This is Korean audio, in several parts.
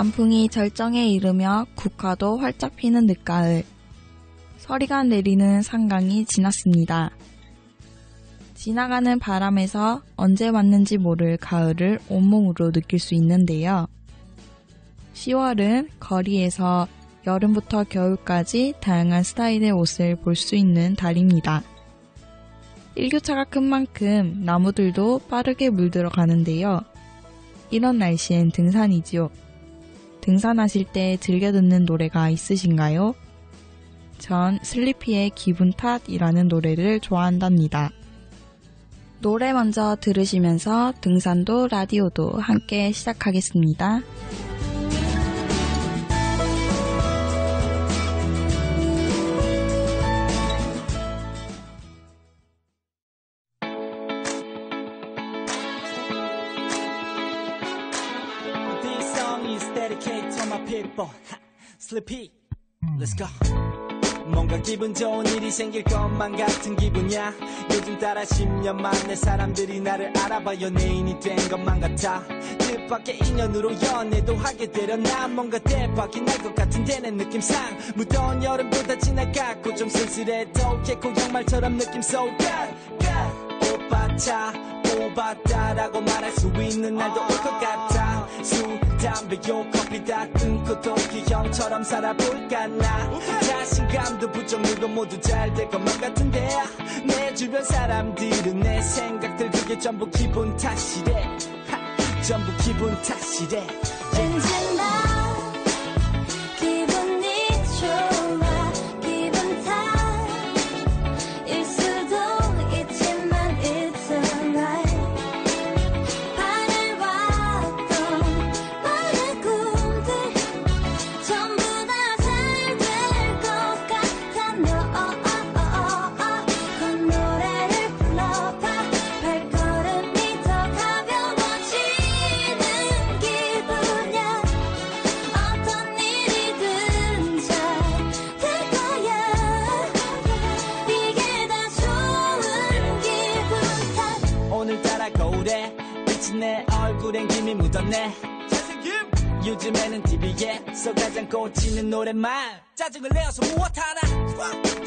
단풍이 절정에 이르며 국화도 활짝 피는 늦가을. 서리가 내리는 상강이 지났습니다. 지나가는 바람에서 언제 왔는지 모를 가을을 온몸으로 느낄 수 있는데요. 10월은 거리에서 여름부터 겨울까지 다양한 스타일의 옷을 볼 수 있는 달입니다. 일교차가 큰 만큼 나무들도 빠르게 물들어 가는데요. 이런 날씨엔 등산이지요. 등산하실 때 즐겨 듣는 노래가 있으신가요? 전 슬리피의 기분 탓이라는 노래를 좋아한답니다. 노래 먼저 들으시면서 등산도 라디오도 함께 시작하겠습니다. Sleepy, let's go. 뭔가 기분 좋은 일이 생길 것만 같은 기분이야. 요즘 따라 10년 만에 사람들이 나를 알아봐 연예인이 된 것만 같아. 뜻밖의 인연으로 연애도 하게 되려나. 뭔가 대박이 날 것 같은데 내 느낌상 무더운 여름보다 지나갔고 좀 쓸쓸해도 개코 양말처럼 느낌 so good, good. 오빠 차 뽑았다라고 말할 수 있는 날도 올 것 같아. 술, 담배요, 커피 다 끊고 도끼 형처럼 살아볼까 나. 자신감도 부정률도 모두 잘 될 것만 같은데 내 주변 사람들은 내 생각들 그게 전부 기분 탓이래. 전부 기분 탓이래. 왠지 나 기분이 좋아. 기분 탓일 수도 있지만 it's alright. 바래왔던 많은 꿈들 전부 다 잘 될 것 같아. 너 그 노래를 불러봐. 발걸음이 더 가벼워지는 기분이야. 어떤 일이든 잘 될 거야. 이게 다 좋은 기분 탓. 오늘따라 거울에 비친 내 얼굴엔 김이 묻었네. 요즘에는 TV에서 가장 꽂히는 노래만 짜증을 내어서 무엇하나.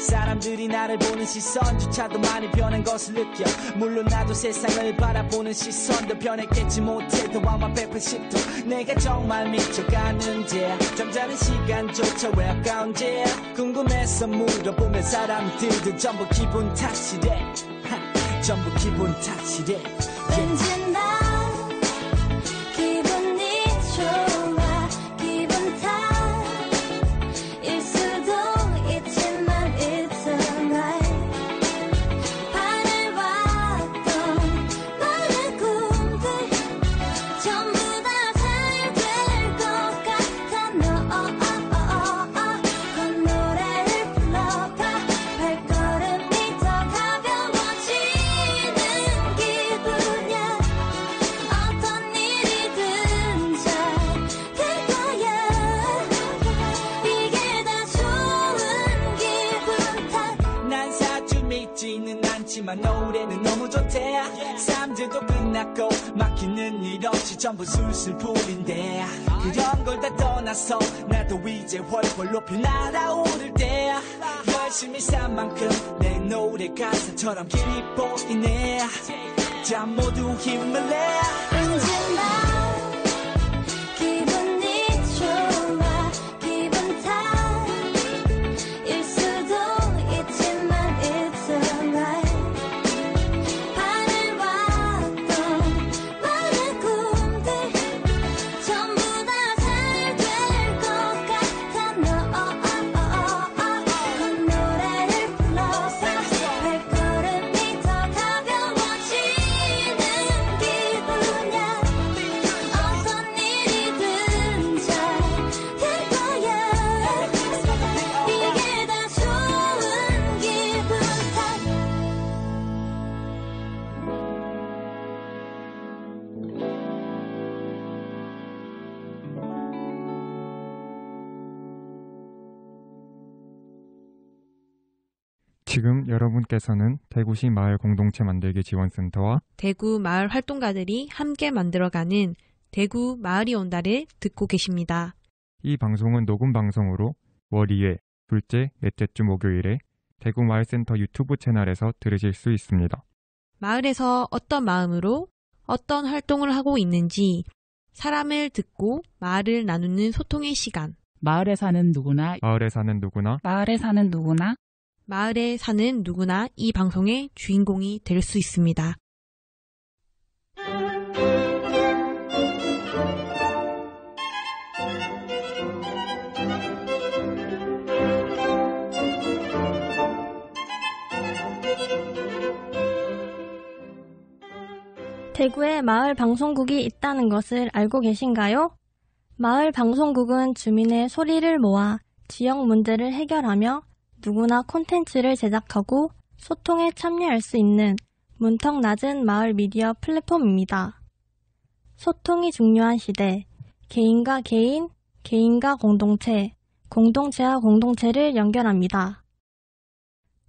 사람들이 나를 보는 시선조차도 많이 변한 것을 느껴. 물론 나도 세상을 바라보는 시선도 변했겠지 못해도 아마 180도 내가 정말 미쳐가는지 잠자는 시간조차 왜 아까운지 궁금해서 물어보면 사람들도 전부 기분 탓이래. 전부 기분 탓이래. 왠지 나 기분이 좋아. 기분 탓일 수도 있지만 it's alright. 바래왔던 많은 꿈들 전부 다 잘 될 것 같아. 너 그 노래를 불러봐. 발걸음이 더 가벼워지는 기분이야. 어떤 일이든 잘 될 거야. 이게 다 좋은 기분 탓. 난 사주 믿지는 않지만 노래는 너무 좋대. 삶들도 끝났고 막히는 일 없이 전부 술술 풀린대. 그런 걸 다 떠나서 나도 이제 훨훨 높이 날아오를 때야. 열심히 산 만큼 내 노래 가사처럼 길이 보이네. 자 모두 힘을 내. 왠지 나 기분이 좋아. 기분 탓일 수도 있지만 it's alright. 바래왔던 많은 꿈들 전부 다 잘 될 것 같아. 너 그 노래를 불러봐. 발걸음이 더 가벼워지는 기분이야. 어떤 일이든 잘 될 거야. 이게 다 좋은 기분 탓. 지금 여러분께서는 대구시 마을 공동체 만들기 지원센터와 대구 마을 활동가들이 함께 만들어가는 대구 마을이 온다를 듣고 계십니다. 이 방송은 녹음 방송으로 월 2회, 둘째, 넷째 주 목요일에 대구 마을센터 유튜브 채널에서 들으실 수 있습니다. 마을에서 어떤 마음으로 어떤 활동을 하고 있는지 사람을 듣고 마을을 나누는 소통의 시간. 마을에 사는 누구나 마을에 사는 누구나 마을에 사는 누구나 마을에 사는 누구나 이 방송의 주인공이 될 수 있습니다. 대구에 마을 방송국이 있다는 것을 알고 계신가요? 마을 방송국은 주민의 소리를 모아 지역 문제를 해결하며 누구나 콘텐츠를 제작하고 소통에 참여할 수 있는 문턱 낮은 마을 미디어 플랫폼입니다. 소통이 중요한 시대, 개인과 개인, 개인과 공동체, 공동체와 공동체를 연결합니다.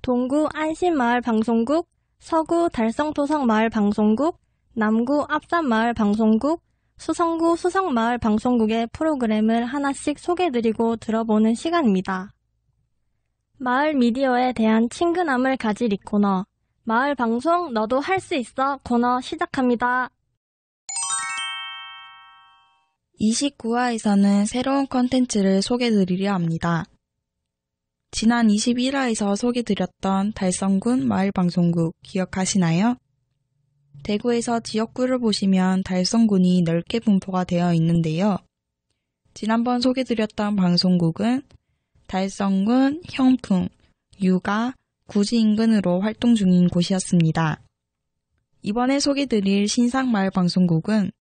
동구 안심마을 방송국, 서구 달성토성마을 방송국, 남구 앞산마을 방송국, 수성구 수성마을 방송국의 프로그램을 하나씩 소개드리고 들어보는 시간입니다. 마을 미디어에 대한 친근함을 가질 이 코너, 마을 방송 너도 할 수 있어 코너 시작합니다. 29화에서는 새로운 컨텐츠를 소개드리려 합니다. 지난 21화에서 소개드렸던 달성군 마을방송국 기억하시나요? 대구에서 지역구를 보시면 달성군이 넓게 분포가 되어 있는데요. 지난번 소개드렸던 방송국은 달성군, 형풍, 유가, 구지 인근으로 활동 중인 곳이었습니다. 이번에 소개드릴 신상마을방송국은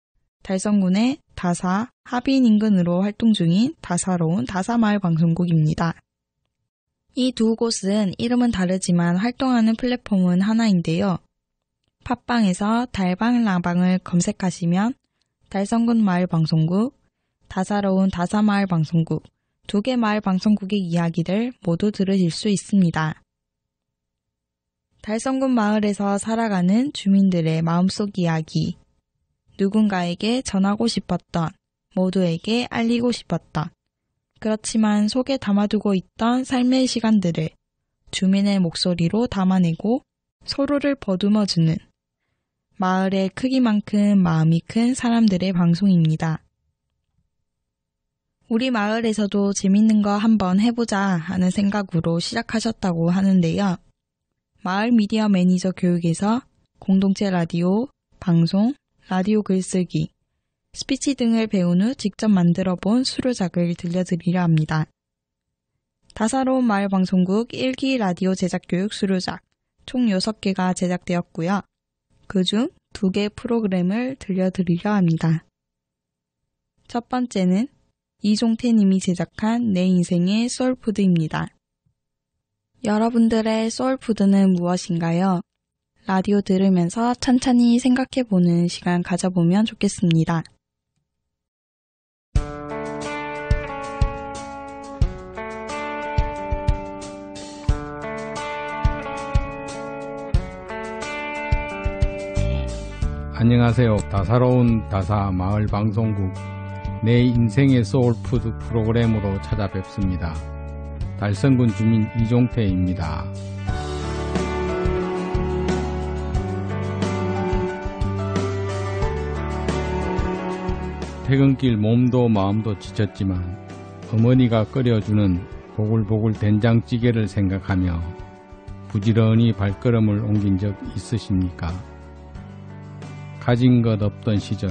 달성군의 다사, 하빈 인근으로 활동 중인 다사로운 다사마을방송국입니다. 이 두 곳은 이름은 다르지만 활동하는 플랫폼은 하나인데요. 팟빵에서 달방라방을 검색하시면 달성군 마을방송국, 다사로운 다사마을방송국, 두 개 마을방송국의 이야기를 모두 들으실 수 있습니다. 달성군 마을에서 살아가는 주민들의 마음속 이야기, 누군가에게 전하고 싶었던, 모두에게 알리고 싶었던, 그렇지만 속에 담아두고 있던 삶의 시간들을 주민의 목소리로 담아내고 서로를 보듬어주는 마을의 크기만큼 마음이 큰 사람들의 방송입니다. 우리 마을에서도 재밌는 거 한번 해보자 하는 생각으로 시작하셨다고 하는데요. 마을 미디어 매니저 교육에서 공동체 라디오, 방송, 라디오 글쓰기, 스피치 등을 배운 후 직접 만들어 본 수료작을 들려드리려 합니다. 다사로운 마을방송국 1기 라디오 제작교육 수료작 총 6개가 제작되었고요. 그중 2개 프로그램을 들려드리려 합니다. 첫 번째는 이종태 님이 제작한 내 인생의 소울푸드입니다. 여러분들의 소울푸드는 무엇인가요? 라디오 들으면서 천천히 생각해보는 시간 가져보면 좋겠습니다. 안녕하세요. 다사로운 다사 마을 방송국 내 인생의 소울푸드 프로그램으로 찾아뵙습니다. 달성군 주민 이종태입니다. 퇴근길 몸도 마음도 지쳤지만 어머니가 끓여주는 보글보글 된장찌개를 생각하며 부지런히 발걸음을 옮긴 적 있으십니까? 가진 것 없던 시절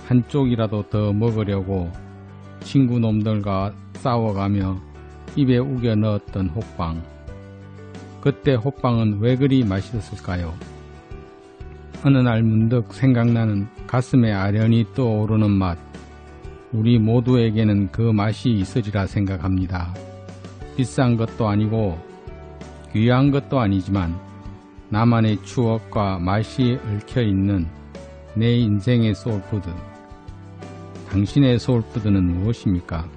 한쪽이라도 더 먹으려고 친구 놈들과 싸워가며 입에 우겨 넣었던 호빵. 그때 호빵은 왜 그리 맛있었을까요? 어느 날 문득 생각나는 가슴에 아련히 떠오르는 맛. 우리 모두에게는 그 맛이 있으리라 생각합니다. 비싼 것도 아니고 귀한 것도 아니지만 나만의 추억과 맛이 얽혀있는 내 인생의 소울푸드. 당신의 소울푸드는 무엇입니까?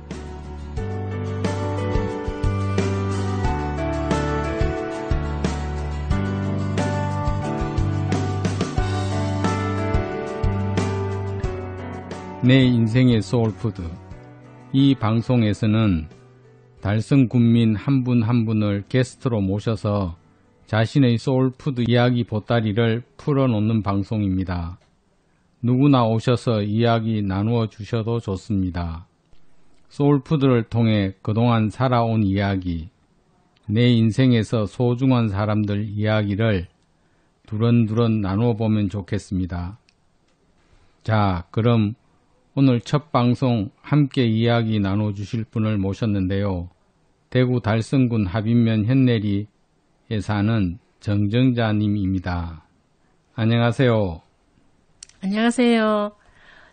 내 인생의 소울푸드. 이 방송에서는 달성 군민 한 분 한 분을 게스트로 모셔서 자신의 소울푸드 이야기 보따리를 풀어놓는 방송입니다. 누구나 오셔서 이야기 나누어 주셔도 좋습니다. 소울푸드를 통해 그동안 살아온 이야기, 내 인생에서 소중한 사람들 이야기를 두런두런 나누어 보면 좋겠습니다. 자, 그럼 오늘 첫 방송 함께 이야기 나눠주실 분을 모셨는데요. 대구 달성군 하빈면 현내리에 사는 정정자님입니다. 안녕하세요. 안녕하세요.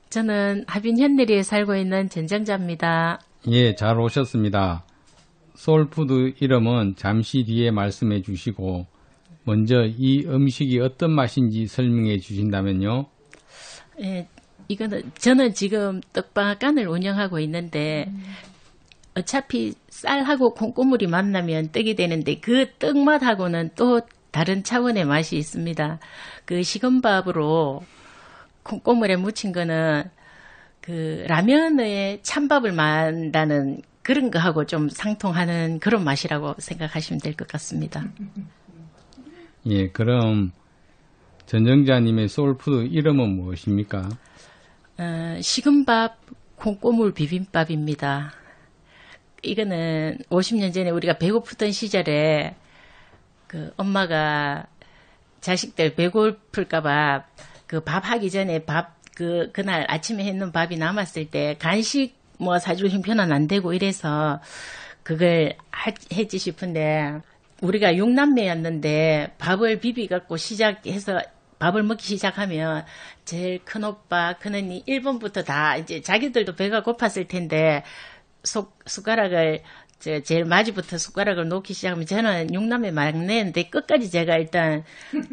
저는 하빈 현내리에 살고 있는 전정자입니다. 예, 잘 오셨습니다. 소울푸드 이름은 잠시 뒤에 말씀해 주시고 먼저 이 음식이 어떤 맛인지 설명해 주신다면요. 예, 저는 지금 떡방앗간을 운영하고 있는데 어차피 쌀하고 콩고물이 만나면 떡이 되는데 그 떡맛하고는 또 다른 차원의 맛이 있습니다. 그 식은밥으로 콩고물에 묻힌 거는 그 라면의 찬밥을 만다는 그런 거하고 좀 상통하는 그런 맛이라고 생각하시면 될 것 같습니다. 예, 그럼 전정자님의 소울푸드 이름은 무엇입니까? 식은밥 콩고물 비빔밥입니다. 이거는 50년 전에 우리가 배고프던 시절에 그 엄마가 자식들 배고플까봐 그 밥 하기 전에 그날 아침에 해놓은 밥이 남았을 때 간식 뭐 사줄 형편은 안 되고 이래서 그걸 했지 싶은데 우리가 6남매였는데 밥을 비비갖고 시작해서 밥을 먹기 시작하면 제일 큰 오빠, 큰 언니 1번부터 다 이제 자기들도 배가 고팠을 텐데 숟가락을 제일 마지부터 숟가락을 놓기 시작하면 저는 6남매 막내인데 끝까지 제가 일단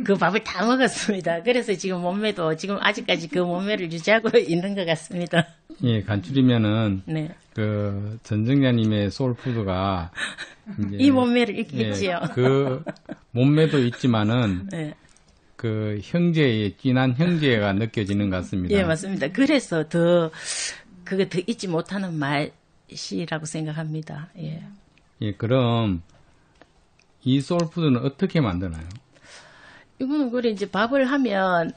그 밥을 다 먹었습니다. 그래서 지금 몸매도 지금 아직까지 그 몸매를 유지하고 있는 것 같습니다. 예, 간추리면은 네. 그 전정자님의 소울푸드가 이 몸매를 잃겠지요. 예, 그 몸매도 있지만은 네. 그 형제의 진한 형제가 느껴지는 것 같습니다. 예, 맞습니다. 그래서 그거 더 잊지 못하는 맛이라고 생각합니다. 예. 예, 그럼 이 소울푸드는 어떻게 만드나요? 이거는 그래 이제 밥을 하면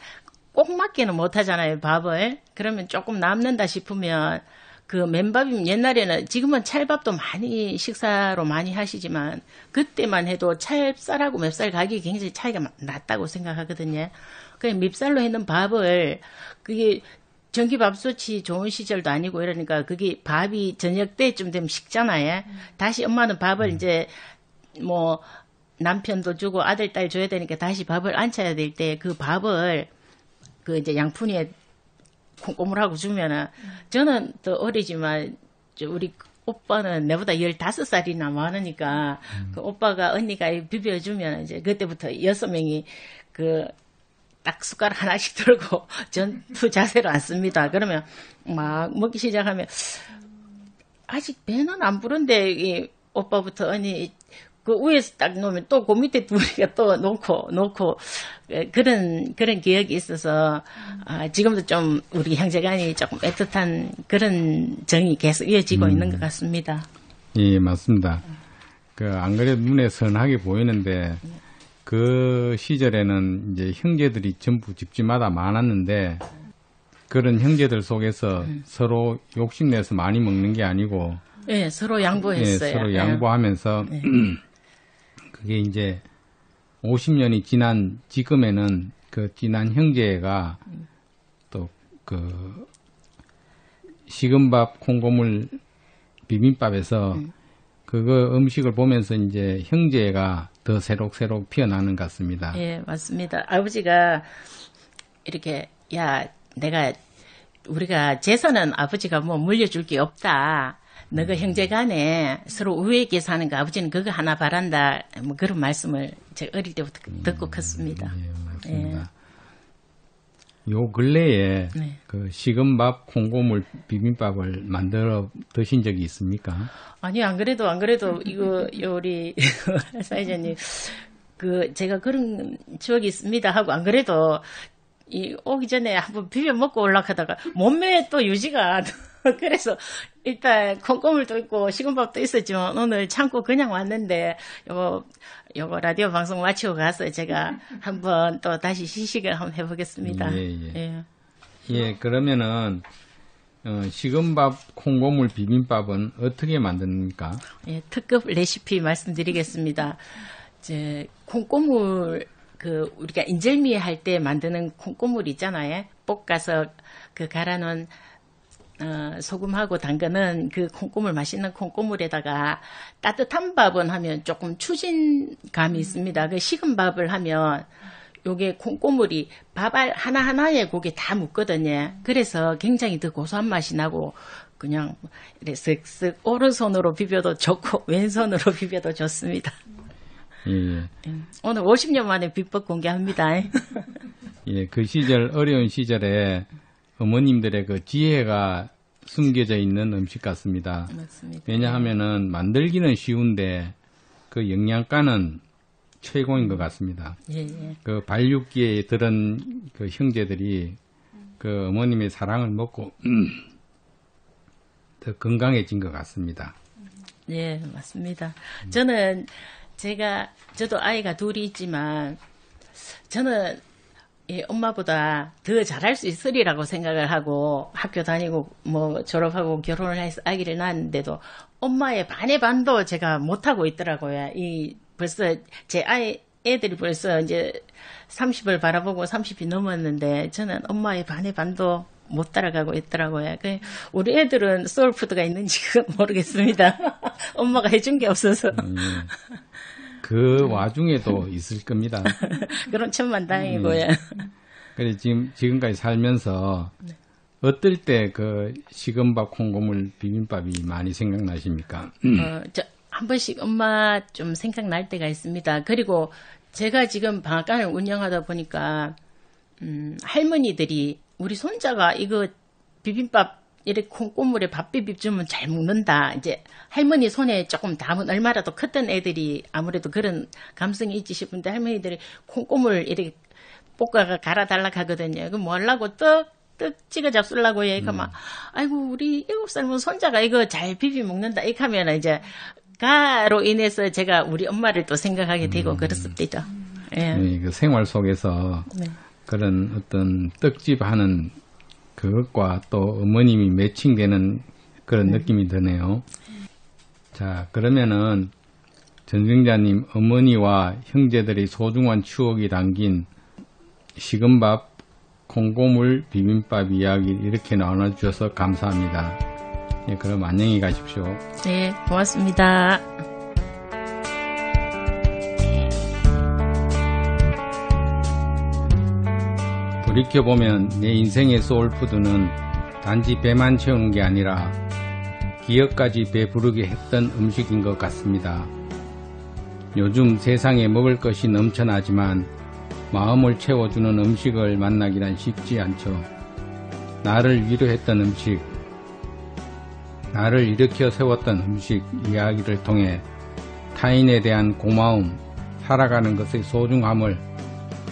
꼭 맞게는 못 하잖아요, 밥을. 그러면 조금 남는다 싶으면 그 맨밥이면 옛날에는 지금은 찰밥도 많이 식사로 많이 하시지만 그때만 해도 찰쌀하고 맵쌀 가격이 굉장히 차이가 났다고 생각하거든요. 그냥 맵쌀로 해놓은 밥을 그게 전기밥솥이 좋은 시절도 아니고 이러니까 그게 밥이 저녁 때쯤 되면 식잖아요. 다시 엄마는 밥을 이제 뭐 남편도 주고 아들 딸 줘야 되니까 다시 밥을 안쳐야 될 때 그 밥을 그 이제 양푼에 콩고물하고 주면은 저는 더 어리지만 우리 오빠는 내보다 15살이나 많으니까 그 오빠가 언니가 비벼주면 이제 그때부터 6명이 그 딱 숟가락 하나씩 들고 전투 자세로 앉습니다. 그러면 막 먹기 시작하면 아직 배는 안 부른데 이 오빠부터 언니 그 위에서 딱 놓으면 또 그 밑에 둘이가 또 놓고 그런 기억이 있어서 지금도 좀 우리 형제간이 조금 애틋한 그런 정이 계속 이어지고 있는 것 같습니다. 예, 맞습니다. 그 안 그래도 눈에 선하게 보이는데 그 시절에는 이제 형제들이 전부 집집마다 많았는데 그런 형제들 속에서 서로 욕심내서 많이 먹는 게 아니고 예, 서로 양보했어요. 예, 서로 양보하면서 예. 그게 이제 50년이 지난 지금에는 그 지난 형제가 또 그 식은밥 콩고물 비빔밥에서 그거 음식을 보면서 이제 형제가 더 새록새록 피어나는 것 같습니다. 예, 맞습니다. 아버지가 이렇게 우리가 재산은 아버지가 뭐 물려줄 게 없다. 너가 형제간에 서로 우애하게 사는 거 아버지는 그거 하나 바란다. 뭐 그런 말씀을 제가 어릴 때부터 듣고 컸습니다. 예, 맞습니다. 요 근래에 네. 그 식은밥 콩고물 비빔밥을 만들어 드신 적이 있습니까? 아니 안 그래도 이거 우리 사회자님 그 제가 그런 추억이 있습니다 하고 안 그래도 오기 전에 한번 비벼 먹고 올라가다가 몸매 또 유지가 그래서 일단 콩고물도 있고 식은밥도 있었지만 오늘 참고 그냥 왔는데 요거 라디오 방송 마치고 가서 제가 한번 또 다시 시식을 한번 해보겠습니다. 예, 그러면은 식은밥 콩고물 비빔밥은 어떻게 만듭니까? 예, 특급 레시피 말씀드리겠습니다. 이제 콩고물 우리가 인절미 할 때 만드는 콩고물 있잖아요. 볶아서 갈아놓은 소금하고 당근은 그 콩고물 맛있는 콩고물에다가 따뜻한 밥은 하면 조금 추진감이 있습니다. 그 식은 밥을 하면 요게 콩고물이 밥알 하나하나에 고게 다 묻거든요. 그래서 굉장히 더 고소한 맛이 나고 그냥 이렇게 쓱쓱 오른손으로 비벼도 좋고 왼손으로 비벼도 좋습니다. 예. 오늘 50년 만에 비법 공개합니다. 예, 그 시절 어려운 시절에 어머님들의 그 지혜가 숨겨져 있는 음식 같습니다. 맞습니다. 왜냐하면은 만들기는 쉬운데 그 영양가는 최고인 것 같습니다. 예. 그 발육기에 들은 그 형제들이 그 어머님의 사랑을 먹고 더 건강해진 것 같습니다. 예, 맞습니다. 저도 아이가 둘이 있지만 저는 엄마보다 더 잘할 수 있으리라고 생각을 하고 학교 다니고 뭐 졸업하고 결혼을 해서 아기를 낳았는데도 엄마의 반의 반도 제가 못하고 있더라고요. 벌써 제 애들이 벌써 이제 30을 바라보고 30이 넘었는데 저는 엄마의 반의 반도 못 따라가고 있더라고요. 우리 애들은 소울푸드가 있는지 모르겠습니다. 엄마가 해준 게 없어서. 그 와중에도 있을 겁니다. 그럼 천만다행이고요. 그래 지금까지 살면서 어떨 때 그 식은밥 콩고물 비빔밥이 많이 생각나십니까? 한 번씩 엄마 좀 생각날 때가 있습니다. 그리고 제가 지금 방앗간을 운영하다 보니까 할머니들이 우리 손자가 이거 비빔밥 이렇게 콩고물에 밥 비빔주면 잘 먹는다. 이제 할머니 손에 조금 담은 얼마라도 컸던 애들이 아무래도 그런 감성이 있지 싶은데 할머니들이 콩고물 이렇게 볶아가 갈아달라 하거든요. 그럼 뭐 하려고 떡 찍어 잡수려고 해. 그러니까 막 아이고 우리 7살 먹은 손자가 이거 잘 비비 먹는다. 이렇게 하면 이제 가로 인해서 제가 우리 엄마를 또 생각하게 되고 그렇습니다. 예. 네, 그 생활 속에서 그런 어떤 떡집 하는 그것과 또 어머님이 매칭되는 그런 느낌이 드네요. 자, 그러면은 전승자님 어머니와 형제들의 소중한 추억이 담긴 식은밥 콩고물 비빔밥 이야기 이렇게 나눠주셔서 감사합니다. 예, 그럼 안녕히 가십시오. 네, 고맙습니다. 돌이켜보면 내 인생의 소울푸드는 단지 배만 채우는 게 아니라 기억까지 배부르게 했던 음식인 것 같습니다. 요즘 세상에 먹을 것이 넘쳐나지만 마음을 채워주는 음식을 만나기란 쉽지 않죠. 나를 위로했던 음식, 나를 일으켜 세웠던 음식 이야기를 통해 타인에 대한 고마움, 살아가는 것의 소중함을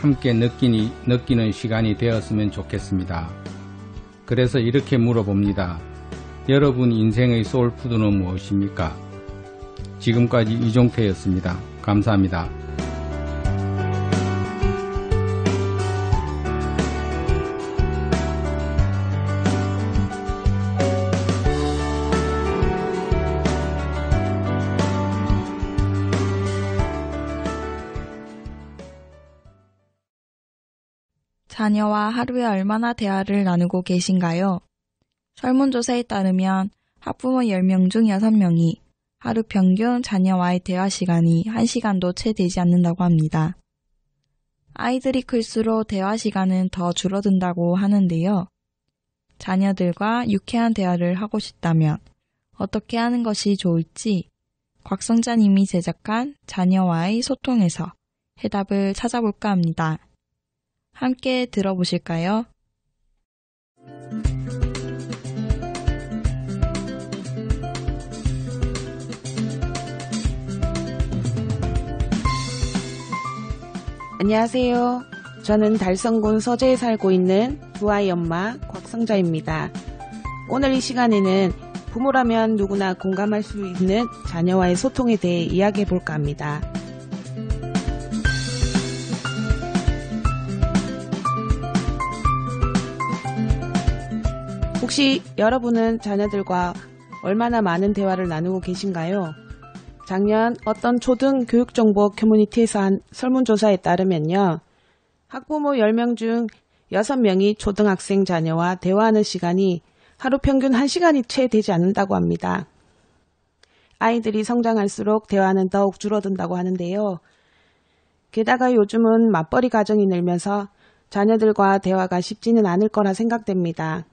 함께 느끼는 시간이 되었으면 좋겠습니다. 그래서 이렇게 물어봅니다. 여러분 인생의 소울푸드는 무엇입니까? 지금까지 이종태였습니다. 감사합니다. 자녀와 하루에 얼마나 대화를 나누고 계신가요? 설문조사에 따르면 학부모 10명 중 6명이 하루 평균 자녀와의 대화 시간이 1시간도 채 되지 않는다고 합니다. 아이들이 클수록 대화 시간은 더 줄어든다고 하는데요. 자녀들과 유쾌한 대화를 하고 싶다면 어떻게 하는 것이 좋을지 곽성자님이 제작한 자녀와의 소통에서 해답을 찾아볼까 합니다. 함께 들어보실까요? 안녕하세요. 저는 달성군 서재에 살고 있는 두 아이 엄마 곽성자입니다. 오늘 이 시간에는 부모라면 누구나 공감할 수 있는 자녀와의 소통에 대해 이야기해 볼까 합니다. 혹시 여러분은 자녀들과 얼마나 많은 대화를 나누고 계신가요? 작년 어떤 초등 교육정보 커뮤니티에서 한 설문조사에 따르면요. 학부모 10명 중 6명이 초등학생 자녀와 대화하는 시간이 하루 평균 1시간이 채 되지 않는다고 합니다. 아이들이 성장할수록 대화는 더욱 줄어든다고 하는데요. 게다가 요즘은 맞벌이 가정이 늘면서 자녀들과 대화가 쉽지는 않을 거라 생각됩니다.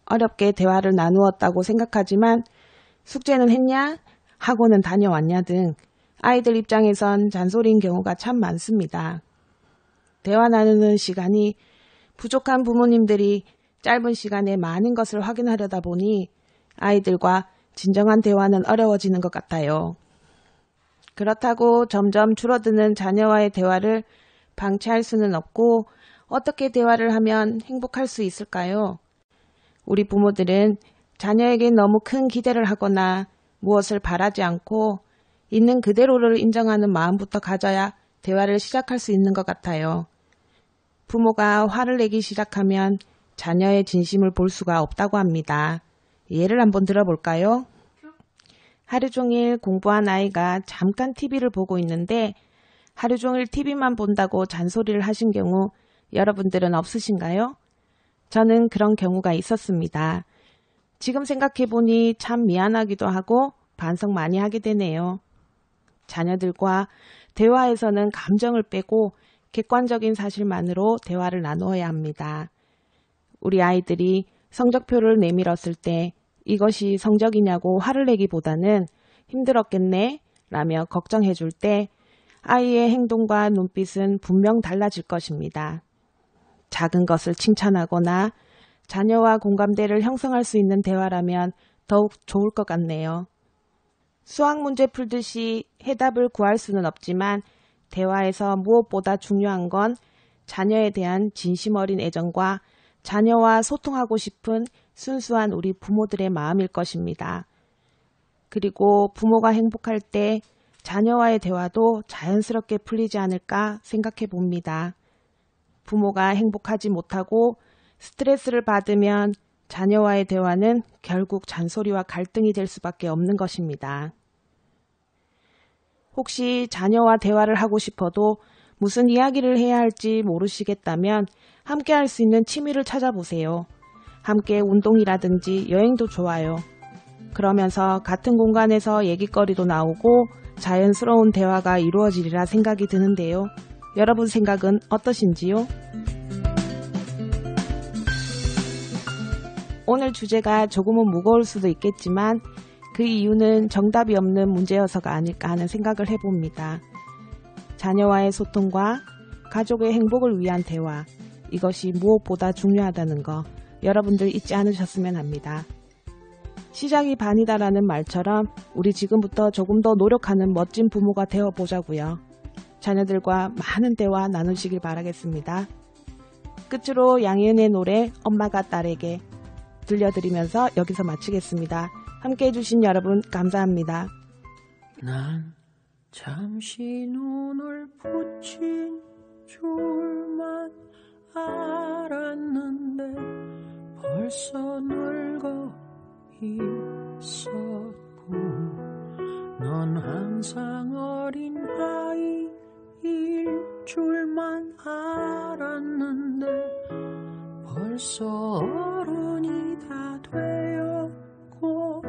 어렵게 대화를 나누었다고 생각하지만 숙제는 했냐? 학원은 다녀왔냐 등 아이들 입장에선 잔소리인 경우가 참 많습니다. 대화 나누는 시간이 부족한 부모님들이 짧은 시간에 많은 것을 확인하려다 보니 아이들과 진정한 대화는 어려워지는 것 같아요. 그렇다고 점점 줄어드는 자녀와의 대화를 방치할 수는 없고 어떻게 대화를 하면 행복할 수 있을까요? 우리 부모들은 자녀에게 너무 큰 기대를 하거나 무엇을 바라지 않고 있는 그대로를 인정하는 마음부터 가져야 대화를 시작할 수 있는 것 같아요. 부모가 화를 내기 시작하면 자녀의 진심을 볼 수가 없다고 합니다. 예를 한번 들어볼까요? 하루 종일 공부한 아이가 잠깐 TV를 보고 있는데 하루 종일 TV만 본다고 잔소리를 하신 경우 여러분들은 없으신가요? 저는 그런 경우가 있었습니다. 지금 생각해보니 참 미안하기도 하고 반성 많이 하게 되네요. 자녀들과 대화에서는 감정을 빼고 객관적인 사실만으로 대화를 나누어야 합니다. 우리 아이들이 성적표를 내밀었을 때 이것이 성적이냐고 화를 내기보다는 힘들었겠네 라며 걱정해 줄 때 아이의 행동과 눈빛은 분명 달라질 것입니다. 작은 것을 칭찬하거나 자녀와 공감대를 형성할 수 있는 대화라면 더욱 좋을 것 같네요. 수학 문제 풀듯이 해답을 구할 수는 없지만 대화에서 무엇보다 중요한 건 자녀에 대한 진심 어린 애정과 자녀와 소통하고 싶은 순수한 우리 부모들의 마음일 것입니다. 그리고 부모가 행복할 때 자녀와의 대화도 자연스럽게 풀리지 않을까 생각해 봅니다. 부모가 행복하지 못하고 스트레스를 받으면 자녀와의 대화는 결국 잔소리와 갈등이 될 수밖에 없는 것입니다. 혹시 자녀와 대화를 하고 싶어도 무슨 이야기를 해야 할지 모르시겠다면 함께 할 수 있는 취미를 찾아보세요. 함께 운동이라든지 여행도 좋아요. 그러면서 같은 공간에서 얘기거리도 나오고 자연스러운 대화가 이루어지리라 생각이 드는데요. 여러분 생각은 어떠신지요? 오늘 주제가 조금은 무거울 수도 있겠지만 그 이유는 정답이 없는 문제여서가 아닐까 하는 생각을 해봅니다. 자녀와의 소통과 가족의 행복을 위한 대화, 이것이 무엇보다 중요하다는 거 여러분들 잊지 않으셨으면 합니다. 시작이 반이다라는 말처럼 우리 지금부터 조금 더 노력하는 멋진 부모가 되어보자고요. 자녀들과 많은 대화 나누시길 바라겠습니다. 끝으로 양희은의 노래 엄마가 딸에게 들려드리면서 여기서 마치겠습니다. 함께 해주신 여러분 감사합니다. 난 잠시 눈을 붙인 줄만 알았는데 벌써 늙어 있었고 넌 항상 어린 아이일 줄만 알았는데 벌써 어른이 다 되었고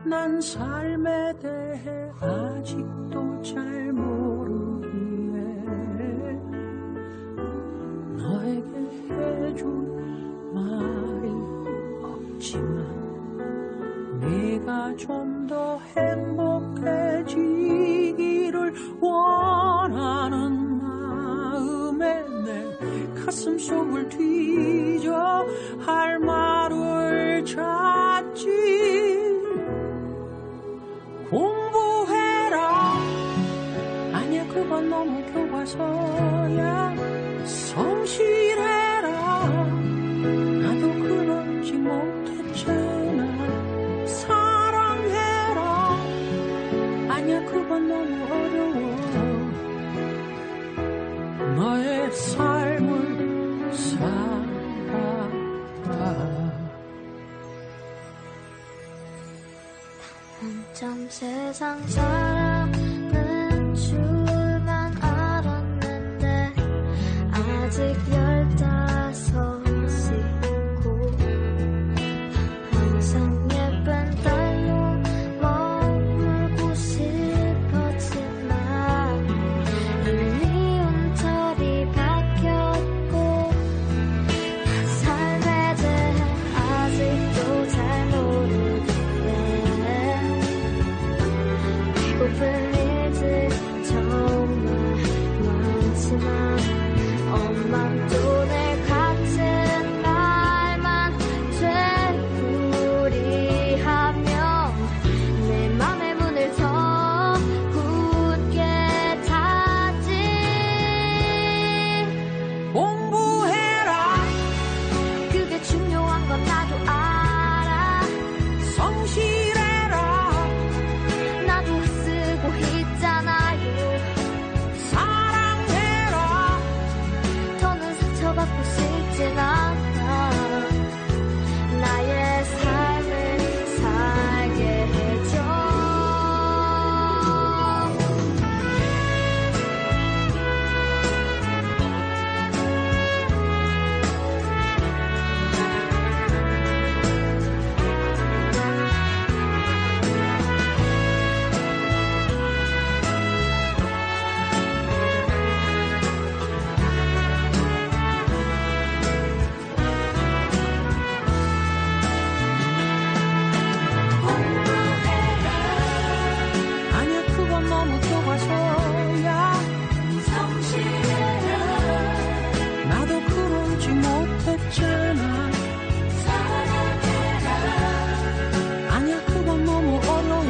난 삶에 대해 아직도 잘 모르기에 너에게 해줄 말이 없지만 네가 좀 더 행복해지기를 원하는 마음에 내 가슴속을 뒤져 할 말을 찾지. 공부해라 아니야 그건 너무 교과서야. 성실해라 나도 그러지 못했잖아 사랑해라 아니야 그건 너무 어려워 너의 삶을 살아라 한참 세상 살아는 줄만 알았는데 아직 15이고 항상 예쁜 딸로 머물고 싶었지만 이미 운철이 바뀌었고 삶에 대해 아직도 잘 모르겠네 배고픈 일들 정말 많지만 엄마도 내 같은 날만 되풀이하며 내 맘의 문을 더 굳게 닫지 공부해라 그게 중요한 건 나도 알아 성실해라 나도 쓰고 있잖아요 사랑해라 더는 상처받고 싶진 않아 나의 삶을 살게 해줘 아니야 그건 너무 교과서야 성실해라 나도 그러지 못했잖아 사랑해라 아니야 그건 너무 어려워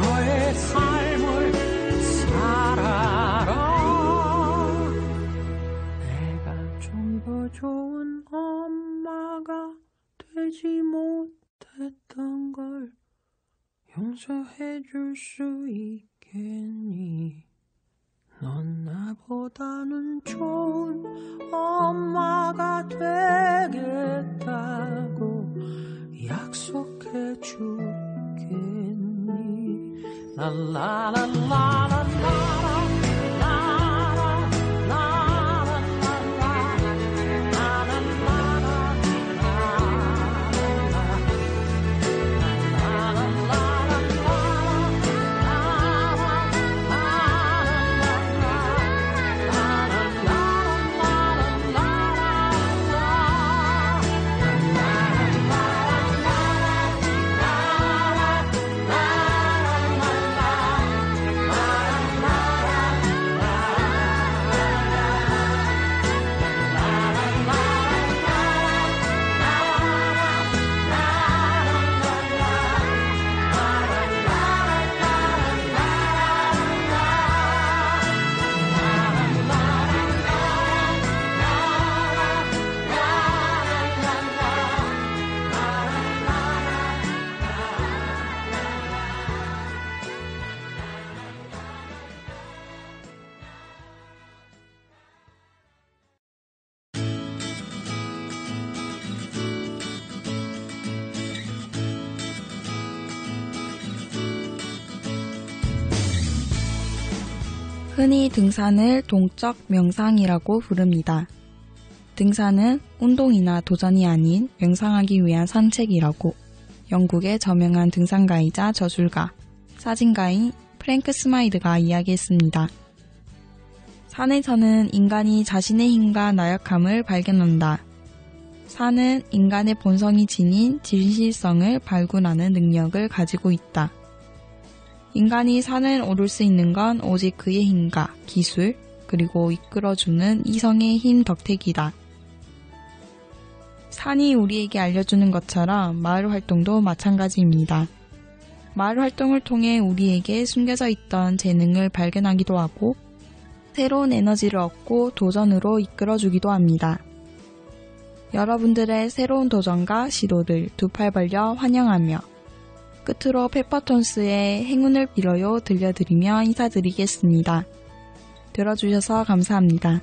너의 삶을 살아라 내가 좀 더 좋은 엄마가 되지 못했던 걸 용서해 줄 수 있겠니 넌 나보다는 좋은 엄마가 되겠다고 약속해 주겠니 흔히 등산을 동적 명상이라고 부릅니다. 등산은 운동이나 도전이 아닌 명상하기 위한 산책이라고 영국의 저명한 등산가이자 저술가, 사진가인 프랭크 스마이드가 이야기했습니다. 산에서는 인간이 자신의 힘과 나약함을 발견한다. 산은 인간의 본성이 지닌 진실성을 발굴하는 능력을 가지고 있다. 인간이 산을 오를 수 있는 건 오직 그의 힘과 기술, 그리고 이끌어주는 이성의 힘 덕택이다. 산이 우리에게 알려주는 것처럼 마을 활동도 마찬가지입니다. 마을 활동을 통해 우리에게 숨겨져 있던 재능을 발견하기도 하고 새로운 에너지를 얻고 도전으로 이끌어주기도 합니다. 여러분들의 새로운 도전과 시도들 두 팔 벌려 환영하며 끝으로 페퍼톤스의 행운을 빌어요 들려드리며 인사드리겠습니다. 들어주셔서 감사합니다.